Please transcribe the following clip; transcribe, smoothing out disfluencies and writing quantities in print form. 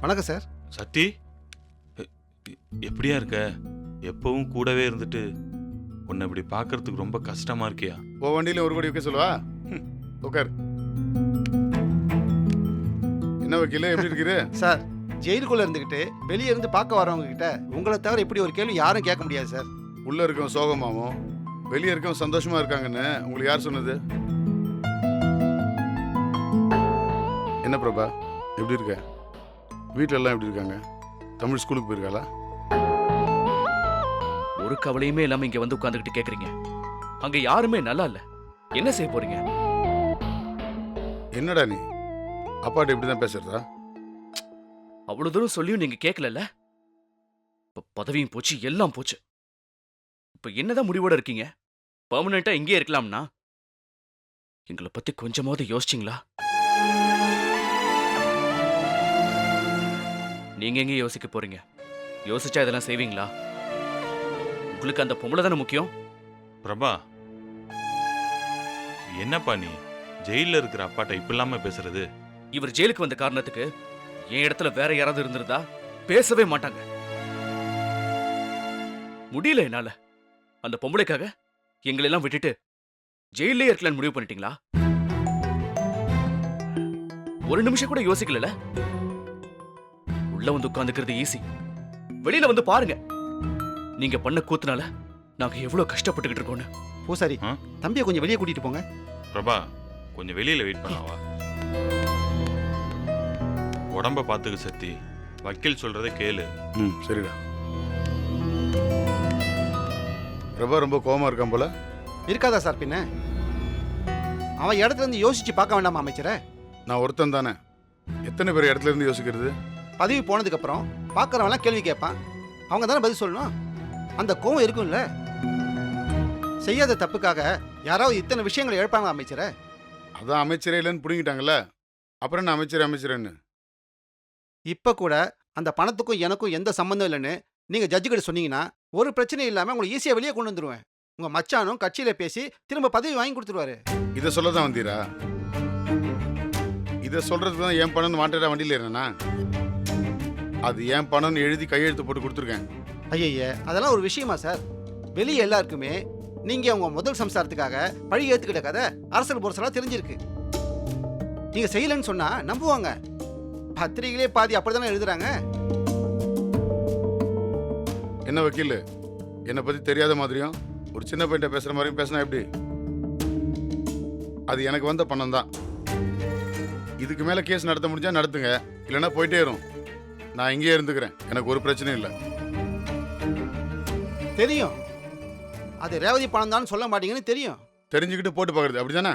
வணக்கம் சார். சத்தி, எப்படியா இருக்க? எப்பவும் கூடவே இருந்துட்டு உன்னை இப்படி பார்க்கறதுக்கு ரொம்ப கஷ்டமா இருக்கியா? ஓ வண்டியில ஒரு கோடி வைக்க சொல்லுவா. உட்கார். என்ன வக்கீல, எப்படி இருக்கிற? சார், ஜெயிலுக்குள்ள இருந்துக்கிட்டு வெளியே இருந்து பார்க்க வரவங்க கிட்ட உங்களை தவிர இப்படி ஒரு கேள்வி யாரும் கேட்க முடியாது சார். உள்ள இருக்கவன் சோகமாவும் வெளியே இருக்கவன் சந்தோஷமா இருக்காங்கன்னு உங்களுக்கு யார் சொன்னது? என்ன பிரபா, எப்படி இருக்க? வீட்டில எல்லாம் எப்படி இருக்காங்க? தமிழ் ஸ்கூலுக்கு போயிருக்காளா? ஒரு கவலையுமே இல்லாம இங்க வந்து உட்கார்ந்துகிட்டு கேக்குறீங்க. அங்க யாருமே நல்லா இல்ல, என்ன செய்ய போறீங்க? என்னடா நீ அப்பாட்ட இப்படிதான் பேசுறதா? அவ்வளவு தூரம் சொல்லியும் நீங்க கேட்கல. இப்ப பதவியும் போச்சு, எல்லாம் போச்சு. இப்ப என்னதான் முடிவோட இருக்கீங்க? பெர்மனண்டா இங்கே இருக்கலாம்னா? எங்களை பத்தி கொஞ்சமாவது யோசிச்சிங்களா? நீங்க எங்க யோசிக்க போறீங்க? யோசிச்சா இதெல்லாம் செய்வீங்களா? உங்களுக்கு அந்த பொம்பளை தானே முக்கியம். பிரபா, என்னப்பா நீ ஜெயில இருக்கிற அப்பாட்ட இப்ப இல்லாம பேசுறது? இவர் ஜெயிலுக்கு வந்த காரணத்துக்கு என் இடத்துல வேற யாராவது இருந்திருந்தா பேசவே மாட்டாங்க. முடியல என்னால. அந்த பொம்பளைக்காக எங்களை எல்லாம் விட்டுட்டு ஜெயிலே இருக்கலாம்னு முடிவு பண்ணிட்டீங்களா? ஒரு நிமிஷம் கூட யோசிக்கல. உள்ள வந்து உட்கார்ந்துக்கிறது ஈஸி, வெளியில வந்து பாருங்க நீங்க பண்ண கூத்துனால நாங்க எவ்வளவு கஷ்டப்பட்டுக்கிட்டு இருக்கோம்னு. பூசாரி, தம்பியை கொஞ்சம் வெளியே கூட்டிட்டு போங்க. பிரபா, கொஞ்சம் வெளியில வெயிட் பண்ணாவா? உடம்ப பாத்துக்க சத்தி, வக்கீல் சொல்றதை கேளு. சரிடா. பிரபா ரொம்ப கோவமா இருக்கான் போல. இருக்காதா சார்? பின்ன அவன் இடத்துல இருந்து யோசிச்சு பார்க்க வேண்டாமா அமைச்சரை? நான் ஒருத்தன் தானே, எத்தனை பேர் இடத்துல இருந்து யோசிக்கிறது? பதவி போனதுக்கு அப்புறம் பார்க்கறவன்லாம் கேள்வி கேட்பான், அவங்க தானே பதில் சொல்லணும். அந்த கோவம் இருக்கும்ல. செய்யாத தப்புக்காக யாராவது இத்தனை விஷயங்களை இழப்பாங்க அமைச்சரை? அதான் அமைச்சரே இல்லைன்னு புடுங்கிட்டாங்கல்ல, அப்புறம் என்ன அமைச்சரேன்னு? இப்ப கூட அந்த பணத்துக்கும் எனக்கும் எந்த சம்பந்தம் இல்லைன்னு நீங்க ஜட்ஜு கிட்ட சொன்னீங்கன்னா ஒரு பிரச்சனை இல்லாம உங்களை ஈஸியா வெளியே கொண்டு வந்துருவேன். உங்க மச்சானும் கட்சியில பேசி திரும்ப பதவி வாங்கி கொடுத்துருவாரு. இதை சொல்லதான் வந்தீரா? இதை சொல்றதுக்கு தான் என் பணம் வாண்டடா வண்டியில் ஏறினா? அது என் பணம்னு எழுதி கையெழுத்து போட்டு கொடுத்துருக்கேன். ஐய, அதெல்லாம் ஒரு விஷயமா சார்? வெளியே எல்லாருக்குமே நீங்க உங்க முதல் சம்சாரத்துக்காக பழி ஏத்துக்கிட்ட கதை அரசல் பொருசலா தெரிஞ்சிருக்கு. நீங்க செய்யலன்னு சொன்னா நம்புவாங்க. பத்திரிகையிலே பாதி அப்படித்தானே எழுதுறாங்க. என்ன வக்கீல், என்னை பத்தி தெரியாத மாதிரியும் ஒரு சின்ன பையன்ட்ட பேசுற மாதிரியும் பேசினா எப்படி? அது எனக்கு வந்த பணம் தான். இதுக்கு மேல கேஸ் நடத்த முடிஞ்சா நடத்துங்க, இல்லைன்னா போயிட்டே இரும். நான் இங்கேயே இருந்துக்கிறேன், எனக்கு ஒரு பிரச்சனையும் இல்லை. தெரியும், அது ரேவதி பணம் தான் சொல்ல மாட்டீங்கன்னு தெரியும். தெரிஞ்சுக்கிட்டு போட்டு பார்க்கறது அப்படிதானே?